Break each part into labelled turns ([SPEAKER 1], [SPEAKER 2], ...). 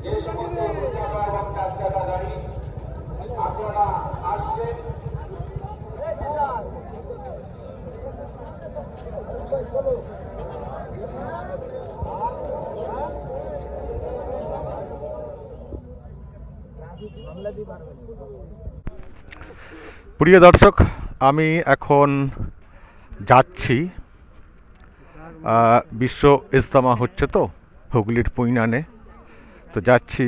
[SPEAKER 1] যে সমস্ত দুচাকা এবং চার চাকা গাড়ি আপনারা আসছেন,
[SPEAKER 2] প্রিয় দর্শক, আমি এখন যাচ্ছি বিশ্ব ইজতেমা হচ্ছে তো হুগলির পুইনানে। তো যাচ্ছি,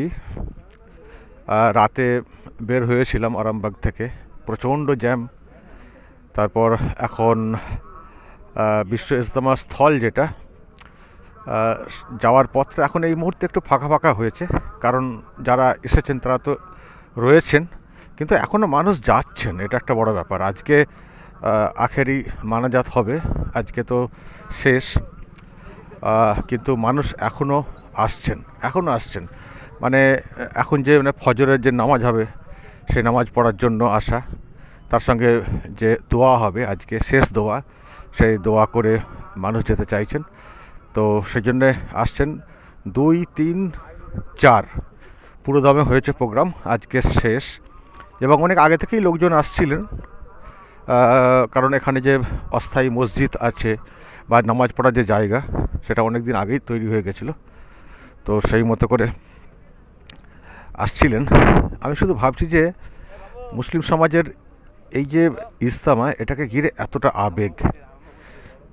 [SPEAKER 2] রাতে বের হয়েছিলাম আরামবাগ থেকে, প্রচণ্ড জ্যাম। তারপর এখন বিশ্ব ইজতেমা স্থল যেটা যাওয়ার পথটা এখন এই মুহূর্তে একটু ফাঁকা ফাঁকা হয়েছে, কারণ যারা এসেছেন তারা তো রয়েছেন, কিন্তু এখনও মানুষ যাচ্ছেন। এটা একটা বড় ব্যাপার। আজকে আখেরি মানাজাত হবে, আজকে তো শেষ, কিন্তু মানুষ এখনও আসছেন। মানে এখন যে ফজরের যে নামাজ হবে সেই নামাজ পড়ার জন্য আসা, তার সঙ্গে যে দোয়া হবে আজকে শেষ দোয়া, সেই দোয়া করে মানুষ যেতে চাইছেন। তো সেই জন্যে আসছেন 2, 3, 4 পুরো দমে হয়েছে প্রোগ্রাম, আজকে শেষ। এবং অনেক আগে থেকেই লোকজন আসছিলেন, কারণ এখানে যে অস্থায়ী মসজিদ আছে বা নামাজ পড়ার যে জায়গা, সেটা অনেক দিন আগেই তৈরি হয়ে গেছিলো। তো সেই মতো করে আসছিলেন। আমি শুধু ভাবছি যে মুসলিম সমাজের এই যে ইজতেমা, এটাকে ঘিরে এতটা আবেগ,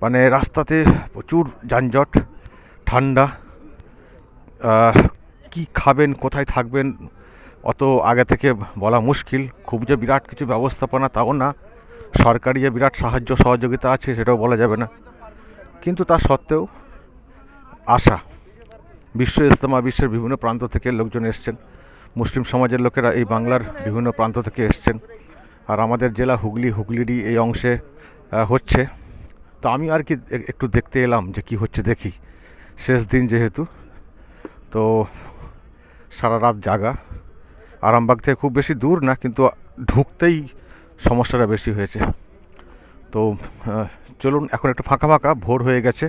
[SPEAKER 2] মানে রাস্তাতে প্রচুর যানজট, ঠান্ডা, কি খাবেন, কোথায় থাকবেন অত আগে থেকে বলা মুশকিল। খুব যে বিরাট কিছু ব্যবস্থাপনা তাও না, সরকারি যে বিরাট সাহায্য সহযোগিতা আছে সেটাও বলা যাবে না, কিন্তু তা সত্ত্বেও আশা বিশ্ব ইজতেমা, বিশ্বের বিভিন্ন প্রান্ত থেকে লোকজন এসছেন। মুসলিম সমাজের লোকেরা এই বাংলার বিভিন্ন প্রান্ত থেকে এসছেন, আর আমাদের জেলা হুগলিরই এই অংশে হচ্ছে। তো আমি আর কি একটু দেখতে এলাম যে কি হচ্ছে দেখি, শেষ দিন যেহেতু। তো সারা রাত জাগা, আরামবাগ থেকে খুব বেশি দূর না, কিন্তু ঢুকতেই সমস্যাটা বেশি হয়েছে। তো চলুন, এখন একটু ফাঁকা ফাঁকা, ভোর হয়ে গেছে।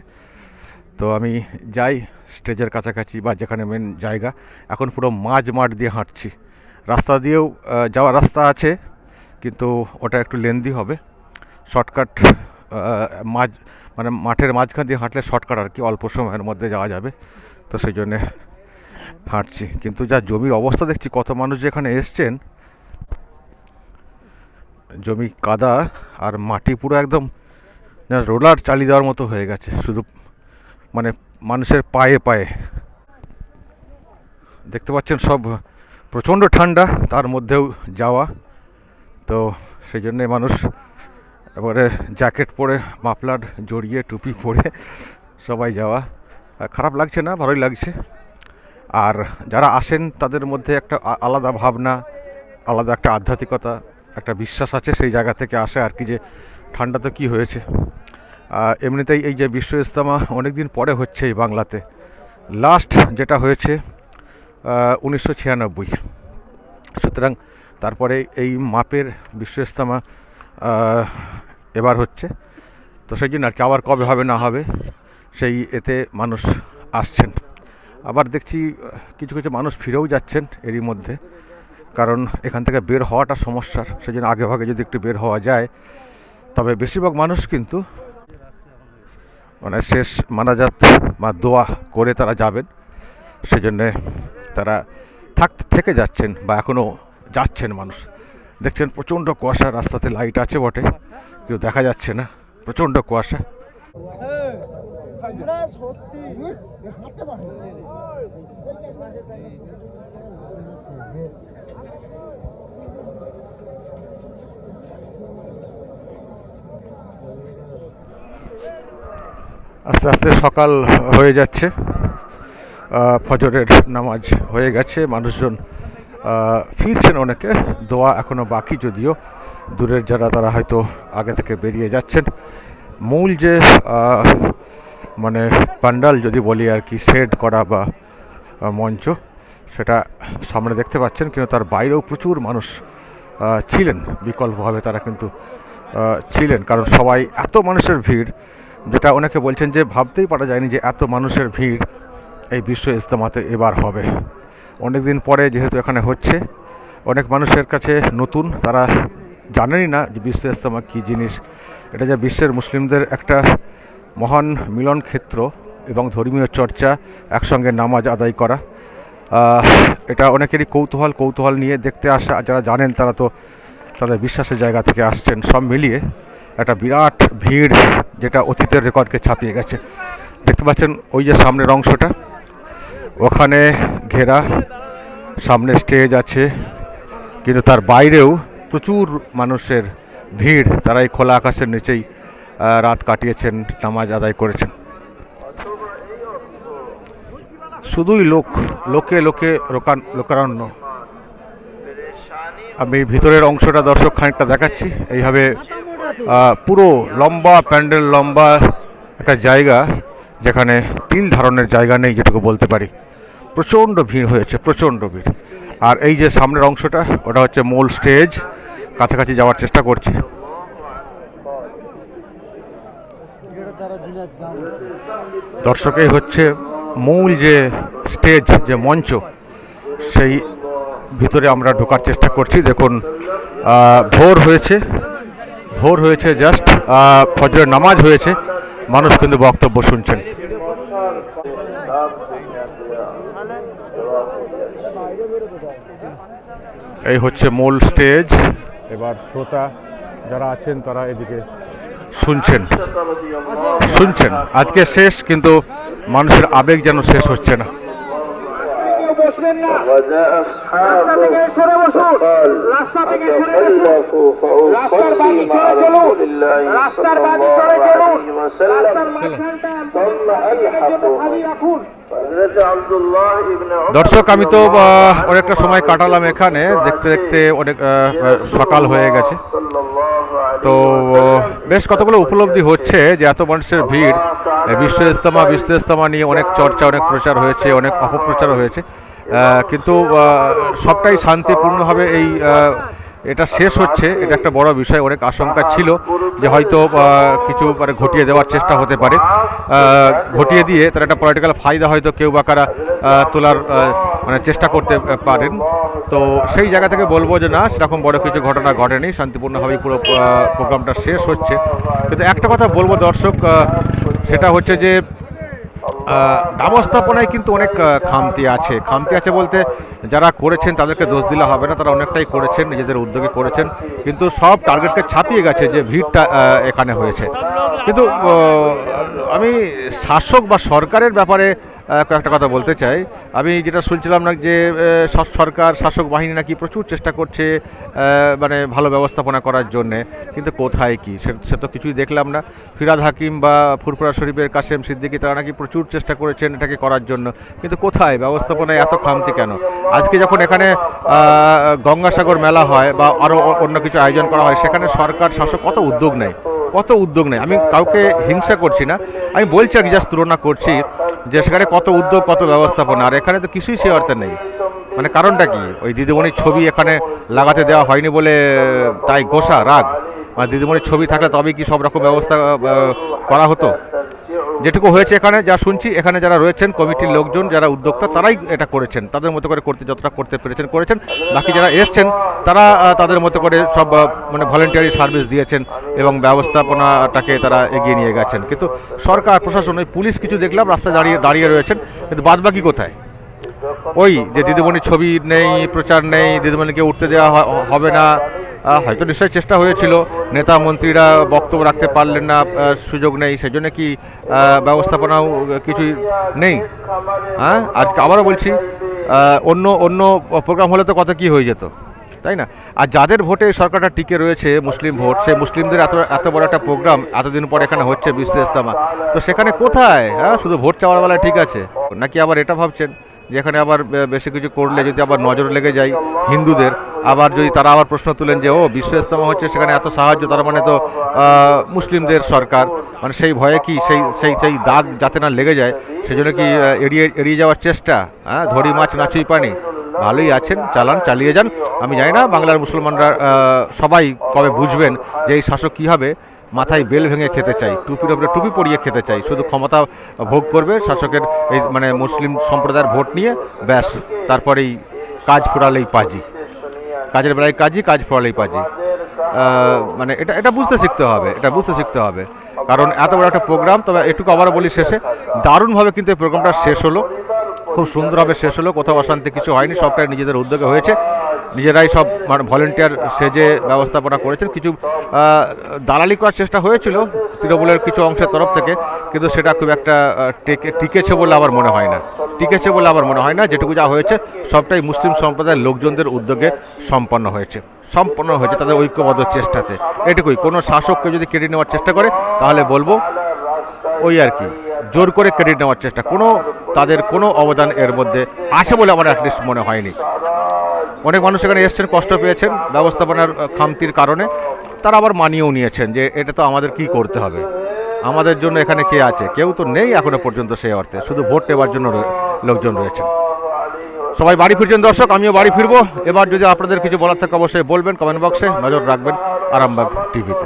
[SPEAKER 2] তো আমি যাই স্টেজের কাছাকাছি বা যেখানে মেন জায়গা, এখন পুরো মাঠ দিয়ে হাঁটছি। রাস্তা দিয়েও যাওয়ার রাস্তা আছে, কিন্তু ওটা একটু লেন্দি হবে। শর্টকাট মানে মাঠের মাঝখান দিয়ে হাঁটলে শর্টকাট আর কি, অল্প সময়ের মধ্যে যাওয়া যাবে। তো সেই জন্যে হাঁটছি, কিন্তু যা জমির অবস্থা দেখছি, কত মানুষ যেখানে এসছেন, জমি কাদা আর মাটি পুরো একদম রোলার চালিয়ে দেওয়ার মতো হয়ে গেছে, শুধু মানে মানুষের পায়ে পায়ে। দেখতে পাচ্ছেন সব প্রচণ্ড ঠান্ডা, তার মধ্যেও যাওয়া। তো সেই জন্যে মানুষ এবারে জ্যাকেট পরে, মাফলার জড়িয়ে, টুপি পরে সবাই যাওয়া। খারাপ লাগছে না, ভালোই লাগছে। আর যারা আসেন তাদের মধ্যে একটা আলাদা ভাবনা, আলাদা একটা আধ্যাত্মিকতা, একটা বিশ্বাস আছে, সেই জায়গা থেকে আসে আর কি, যে ঠান্ডা তো কী হয়েছে। এমনিতেই এই যে বিশ্ব ইজতেমা অনেক দিন পরে হচ্ছে এই বাংলাতে, লাস্ট যেটা হয়েছে 1996। সুতরাং তারপরে এই মাপের বিশ্ব ইজতেমা এবার হচ্ছে। তো সেই জন্য আর কি, আবার কবে হবে না হবে সেই এতে মানুষ আসছেন। আবার দেখছি কিছু কিছু মানুষ ফিরেও যাচ্ছেন এরই মধ্যে, কারণ এখান থেকে বের হওয়াটা সমস্যার। সেই জন্য আগে ভাগে যদি একটু বের হওয়া যায়, তবে বেশিরভাগ মানুষ কিন্তু মানে শেষ মানাজাত বা দোয়া করে তারা যাবেন, সেজন্যে তারা থেকে যাচ্ছেন বা এখনও যাচ্ছেন মানুষ। দেখছেন প্রচণ্ড কুয়াশা, রাস্তাতে লাইট আছে বটে, কেউ দেখা যাচ্ছে না, প্রচণ্ড কুয়াশা। আস্তে আস্তে সকাল হয়ে যাচ্ছে, ফজরের নামাজ হয়ে গেছে, মানুষজন ফিরছেন, অনেকে দোয়া এখনও বাকি, যদিও দূরের যারা তারা হয়তো আগে থেকে বেরিয়ে যাচ্ছেন। মূল যে মানে প্যান্ডাল যদি বলি আর কি, সেট করা বা মঞ্চ, সেটা সামনে দেখতে পাচ্ছেন, কিন্তু তার বাইরেও প্রচুর মানুষ ছিলেন, বিকল্পভাবে তারা কিন্তু ছিলেন, কারণ সবাই, এত মানুষের ভিড়, যেটা অনেকে বলছেন যে ভাবতেই পারা যায়নি যে এত মানুষের ভিড় এই বিশ্ব ইজতেমাতে এবার হবে। অনেক দিন পরে যেহেতু এখানে হচ্ছে, অনেক মানুষের কাছে নতুন, তারা জানেনই না যে বিশ্ব ইজতেমা কী জিনিস। এটা যে বিশ্বের মুসলিমদের একটা মহান মিলন ক্ষেত্র এবং ধর্মীয় চর্চা, একসঙ্গে নামাজ আদায় করা, এটা অনেকেরই কৌতূহল নিয়ে দেখতে আসা। আর যারা জানেন তারা তো তাদের বিশ্বাসের জায়গা থেকে আসছেন। সব মিলিয়ে একটা বিরাট ভিড়, যেটা অতীতের রেকর্ডকে ছাপিয়ে গেছে। দেখতে পাচ্ছেন ওই যে সামনের অংশটা, ওখানে ঘেরা, সামনে স্টেজ আছে, কিন্তু তার বাইরেও প্রচুর মানুষের ভিড়। তারা এই খোলা আকাশের নিচেই রাত কাটিয়েছেন, নামাজ আদায় করেছেন। শুধুই লোকে লোকারণ্য। আমি ভিতরের অংশটা দর্শক খানিকটা দেখাচ্ছি। এইভাবে পুরো লম্বা প্যান্ডেল, লম্বা একটা জায়গা, যেখানে তিল ধারণের জায়গা নেই, যেটুকু বলতে পারি। প্রচণ্ড ভিড় হয়েছে, প্রচণ্ড ভিড়। আর এই যে সামনের অংশটা, ওটা হচ্ছে মূল স্টেজ। কাছাকাছি যাওয়ার চেষ্টা করছি। দর্শক, এই হচ্ছে মূল যে স্টেজ, যে মঞ্চ, সেই ভিতরে আমরা ঢোকার চেষ্টা করছি। দেখুন, ভোর হয়েছে জাস্ট, ফজরের নামাজ হয়েছে, মানুষ কিন্তু বক্তব্য শুনছেন। এই হচ্ছে মূল স্টেজ। এবার শ্রোতা যারা আছেন তারা এদিকে শুনছেন। আজকে শেষ, কিন্তু মানুষের আবেগ যেন শেষ হচ্ছে না। দর্শক, আমি তো অনেকটা সময় কাটালাম এখানে, দেখতে দেখতে অনেক সকাল হয়ে গেছে। তো বেশ কতগুলো উপলব্ধি হচ্ছে যে এত মানুষের ভিড়। বিশ্ব ইজতেমা নিয়ে অনেক চর্চা, অনেক প্রচার হয়েছে, অনেক অপপ্রচার হয়েছে, কিন্তু সবটাই শান্তিপূর্ণভাবে এটা শেষ হচ্ছে। এটা একটা বড় বিষয়। অনেক আশঙ্কা ছিল যে হয়তো কিছু ঘটিয়ে দেওয়ার চেষ্টা হতে পারে, ঘটিয়ে দিয়ে তার একটা পলিটিক্যাল ফায়দা হয়তো কেউ বা কারা তোলার চেষ্টা করতে পারেন। তো সেই জায়গা থেকে বলবো যে না, সেরকম বড় কিছু ঘটনা ঘটেনি, শান্তিপূর্ণভাবেই পুরো প্রোগ্রামটা শেষ হচ্ছে। কিন্তু একটা কথা বলবো দর্শক, সেটা হচ্ছে যে ব্যবস্থাপনায় কিন্তু অনেক খামতি আছে বলতে, যারা করেছেন তাদেরকে দোষ দিলে হবে না। তারা অনেকটাই করেছেন, নিজেদের উদ্যোগে করেছেন, কিন্তু সব টার্গেটকে ছাপিয়ে গেছে যে ভিড়টা এখানে হয়েছে। কিন্তু আমি শাসক বা সরকারের ব্যাপারে কয়েকটা কথা বলতে চাই। আমি যেটা শুনছিলাম না, যে শাসক বাহিনী নাকি প্রচুর চেষ্টা করছে ভালো ব্যবস্থাপনা করার জন্যে, কিন্তু কোথায় কি, সে তো কিছুই দেখলাম না। ফিরহাদ হাকিম বা ফুরফুরা শরীফের কাসেম সিদ্দিকী, তারা নাকি প্রচুর চেষ্টা করেছেন এটাকে করার জন্য, কিন্তু কোথায়, ব্যবস্থাপনায় এত খামতি কেন? আজকে যখন এখানে গঙ্গাসাগর মেলা হয় বা আরও অন্য কিছু আয়োজন করা হয়, সেখানে সরকার শাসক কত উদ্যোগ নেয়। আমি কাউকে হিংসা করছি না, আমি বলছি আর কি, জাস্ট তুলনা করছি যে সেখানে কত উদ্যোগ, কত ব্যবস্থাপনা, আর এখানে তো কিছুই সে অর্থে নেই। কারণটা কি? ওই দিদিমণির ছবি এখানে লাগাতে দেওয়া হয়নি বলে তাই গোসা, রাগ? দিদিমণির ছবি থাকলে তবেই কি সব রকম ব্যবস্থা করা হতো? যেটুকু হয়েছে এখানে, যা শুনছি, এখানে যারা রয়েছেন কমিটির লোকজন, যারা উদ্যোক্তা, তারাই এটা করেছেন, তাদের মতো করে যতটা করতে পেরেছেন করেছেন। বাকি যারা এসছেন তারা তাদের মতো করে সব ভলেন্টিয়ারি সার্ভিস দিয়েছেন এবং ব্যবস্থাপনাটাকে তারা এগিয়ে নিয়ে গেছেন। কিন্তু সরকার প্রশাসন, ওই পুলিশ কিছু দেখলাম রাস্তায় দাঁড়িয়ে রয়েছেন, কিন্তু বাদবাকি কোথায়? ওই যে দিদিমণির ছবি নেই, প্রচার নেই, দিদিমণিকে উঠতে দেওয়া হবে না, হয়তো নিশ্চয়ই চেষ্টা হয়েছিল, নেতা মন্ত্রীরা বক্তব্য রাখতে পারলেন না, সুযোগ নেই, সেই জন্য কি ব্যবস্থাপনাও কিছুই নেই? আজকে আবারও বলছি, অন্য প্রোগ্রাম হলে তো কত কি হয়ে যেত, তাই না? আর যাদের ভোটে সরকারটা টিকে রয়েছে, মুসলিম ভোট, সেই মুসলিমদের এত বড় একটা প্রোগ্রাম এতদিন পর এখানে হচ্ছে, বিশ্ব ইজতেমা, তো সেখানে কোথায়? শুধু ভোট চাওয়ার বেলায় ঠিক আছে, নাকি আবার এটা ভাবছেন যেখানে আবার বেশি কিছু করলে যদি আবার নজর লেগে যায় হিন্দুদের, আবার যদি তারা আবার প্রশ্ন তুলেন যে বিশ্ব ইজতেমা হচ্ছে, সেখানে এত সাহায্য, তার মানে তো মুসলিমদের সরকার, সেই ভয়ে কি সেই দাগ যাতে না লেগে যায়, সেই জন্য কি এড়িয়ে যাওয়ার চেষ্টা? ধরি মাছ নাচুই পানি। ভালোই আছেন, চালিয়ে যান। আমি জানি না বাংলার মুসলমানরা সবাই কবে বুঝবেন যে এই শাসক কী হবে, মাথায় বেল ভেঙে খেতে চাই, টুপির ওপরে টুপি পরিয়ে খেতে চাই, শুধু ক্ষমতা ভোগ করবে শাসকের এই মানে মুসলিম সম্প্রদায়ের ভোট নিয়ে, ব্যাস তারপরেই কাজ ফুরালেই পাজি, কাজের বেলায় কাজই, কাজ ফুরালেই পাজি। মানে এটা বুঝতে শিখতে হবে, এটা বুঝতে শিখতে হবে, কারণ এত বড় একটা প্রোগ্রাম। তবে এটুকু আবারও বলি শেষে, দারুণভাবে কিন্তু এই প্রোগ্রামটা শেষ হলো, খুব সুন্দরভাবে শেষ হলো, কোথাও অশান্তি কিছু হয়নি, সবটাই নিজেদের উদ্যোগে হয়েছে, নিজেরাই সব মানে ভলেন্টিয়ার সেজে ব্যবস্থাপনা করেছেন। কিছু দালালি করার চেষ্টা হয়েছিল তৃণমূলের কিছু অংশের তরফ থেকে, কিন্তু সেটা খুব একটা টিকেছে বলে আমার মনে হয় না, টিকেছে বলে আমার মনে হয় না। যেটুকু যা হয়েছে সবটাই মুসলিম সম্প্রদায়ের লোকজনদের উদ্যোগে সম্পন্ন হয়েছে, তাদের ঐক্যবদ্ধ চেষ্টাতে। এটুকুই। কোনো শাসককে যদি কেড়ে নেওয়ার চেষ্টা করে তাহলে বলবো ওই আর কি, জোর করে ক্রেডিট নেওয়ার চেষ্টা, তাদের কোনো অবদান এর মধ্যে আছে বলে আমার অ্যাটলিস্ট মনে হয়নি। অনেক মানুষ এখানে এসছেন, কষ্ট পেয়েছেন ব্যবস্থাপনার খামতির কারণে, তারা আবার মানিয়েও নিয়েছেন যে এটা তো আমাদের কি করতে হবে, আমাদের জন্য এখানে কে আছে, কেউ তো নেই এখনো পর্যন্ত সেই অর্থে, শুধু ভোট নেবার জন্য লোকজন রয়েছেন। সবাই বাড়ি ফিরছেন দর্শক, আমিও বাড়ি ফিরবো। এবার যদি আপনাদের কিছু বলার থাকে অবশ্যই বলবেন, কমেন্ট বক্সে নজর রাখবেন আরামবাগ টিভিতে।